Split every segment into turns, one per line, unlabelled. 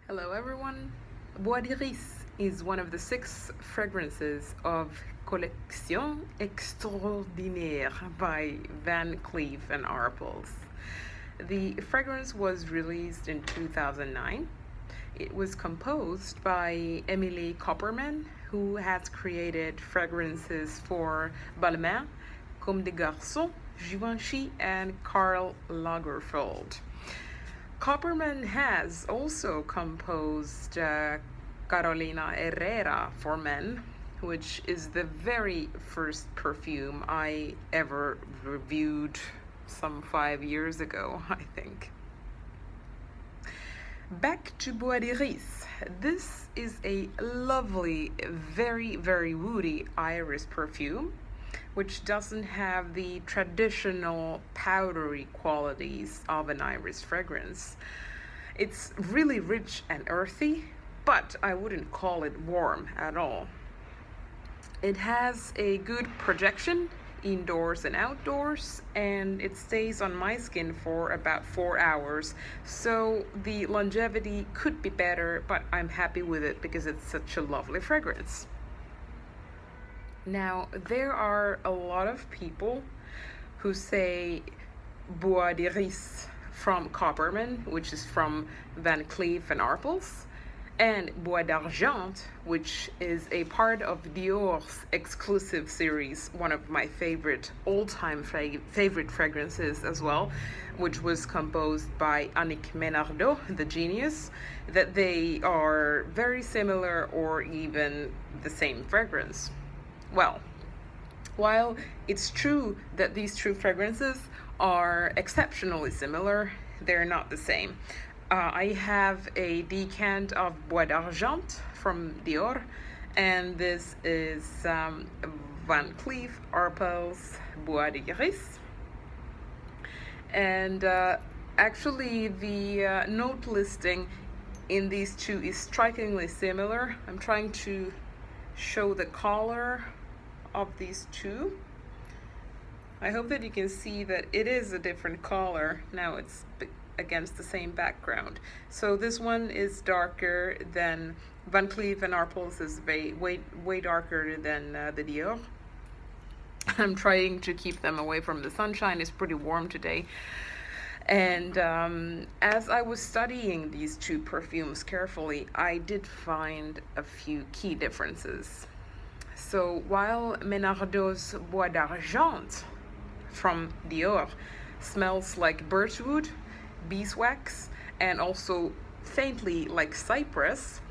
Hello everyone. Bois d'Iris is one of the 6 fragrances of Collection Extraordinaire by Van Cleef and Arpels. The fragrance was released in 2009. It was composed by Emilie Coppermann, who has created fragrances for Balmain, Comme des Garçons, Givenchy, and Karl Lagerfeld. Coppermann has also composed Carolina Herrera for men, which is the very first perfume I ever reviewed some 5 years ago, I think. Back to Bois d'Iris. This is a lovely, very, very woody iris perfume, which doesn't have the traditional powdery qualities of an iris fragrance. It's really rich and earthy, but I wouldn't call it warm at all. It has a good projection indoors and outdoors, and it stays on my skin for about 4 hours, so the longevity could be better, but I'm happy with it because it's such a lovely fragrance. Now, there are a lot of people who say Bois d'Iris from Coppermann, which is from Van Cleef and Arpels, and Bois d'Argent, which is a part of Dior's exclusive series, one of my favorite all-time favorite fragrances as well, which was composed by Annick Menardot, the genius, that they are very similar or even the same fragrance. Well, while it's true that these two fragrances are exceptionally similar, they're not the same. I have a decant of Bois d'Argent from Dior, and this is Van Cleef Arpels Bois d'Iris. And actually, the note listing in these two is strikingly similar. I'm trying to show the color of these two. I hope that you can see that it is a different color. Now it's against the same background. So this one is darker than Van Cleef and Arpels is way darker than the Dior. I'm trying to keep them away from the sunshine. It's pretty warm today. And as I was studying these two perfumes carefully, I did find a few key differences. So while Menardot's Bois d'Argent from Dior smells like birchwood, beeswax, and also faintly like cypress,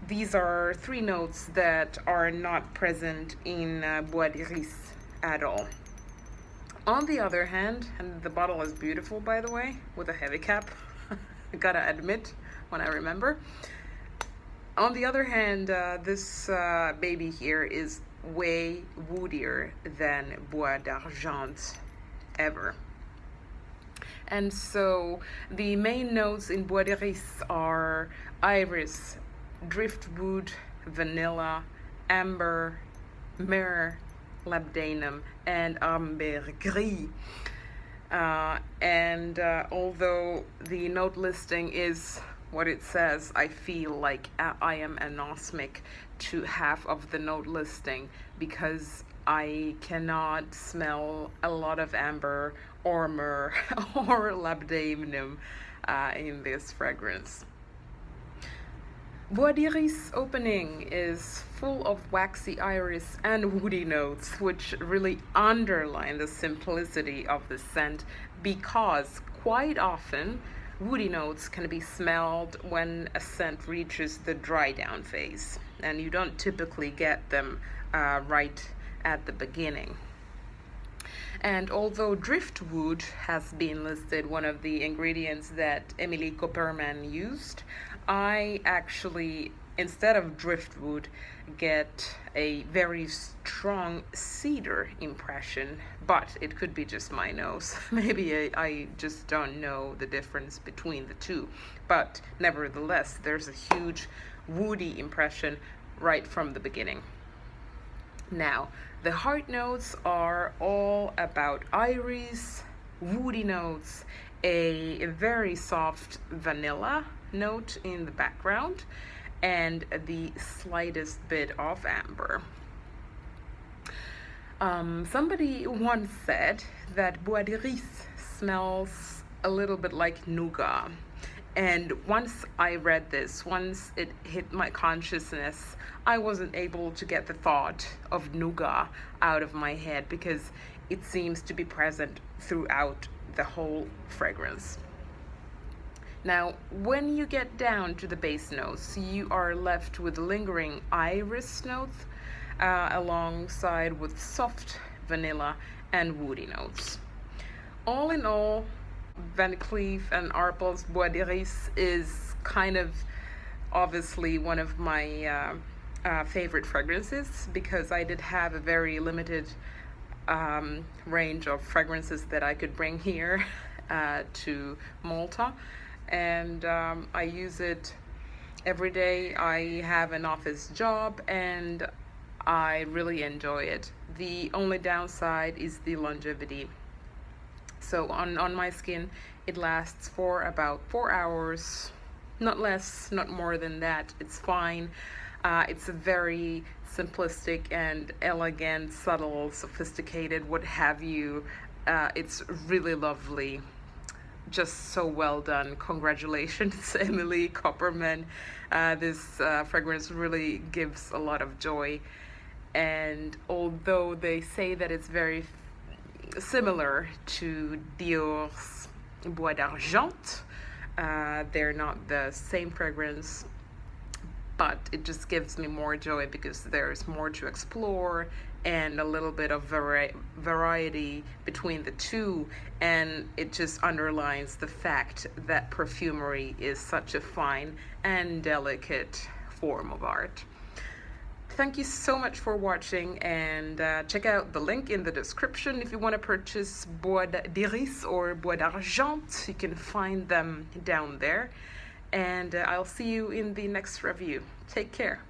these are 3 notes that are not present in Bois d'Iris at all. On the other hand, and the bottle is beautiful, by the way, with a heavy cap, I gotta admit when I remember. On the other hand, this baby here is way woodier than Bois d'Argent ever. And so the main notes in Bois d'Iris are iris, driftwood, vanilla, amber, myrrh, labdanum, and ambergris. Although the note listing is what it says, I feel like I am anosmic to half of the note listing because I cannot smell a lot of amber or myrrh or labdanum in this fragrance. Bois d'Iris opening is full of waxy iris and woody notes, which really underline the simplicity of the scent, because quite often woody notes can be smelled when a scent reaches the dry down phase, and you don't typically get them right at the beginning. And although driftwood has been listed one of the ingredients that Emilie Coppermann used, I actually, instead of driftwood, get a very strong cedar impression, but it could be just my nose. Maybe I just don't know the difference between the two, but nevertheless, there's a huge woody impression right from the beginning. Now, the heart notes are all about iris, woody notes, a very soft vanilla note in the background, and the slightest bit of amber. Somebody once said that Bois smells a little bit like nougat. And once I read this, once it hit my consciousness, I wasn't able to get the thought of nougat out of my head because it seems to be present throughout the whole fragrance. Now, when you get down to the base notes, you are left with lingering iris notes alongside with soft vanilla and woody notes. All in all, Van Cleef and Arpels Bois d'Iris is kind of obviously one of my favorite fragrances, because I did have a very limited range of fragrances that I could bring here to Malta, and I use it every day. I have an office job and I really enjoy it. The only downside is the longevity. So on my skin, it lasts for about 4 hours, not less, not more than that. It's fine. It's a very simplistic and elegant, subtle, sophisticated, what have you. It's really lovely. Just so well done. Congratulations, Emilie Coppermann. This fragrance really gives a lot of joy. And although they say that it's very similar to Dior's Bois d'Argent, they're not the same fragrance, but it just gives me more joy because there's more to explore and a little bit of variety between the two, and it just underlines the fact that perfumery is such a fine and delicate form of art. Thank you so much for watching, and check out the link in the description if you want to purchase Bois d'Iris or Bois d'Argent. You can find them down there, and I'll see you in the next review. Take care.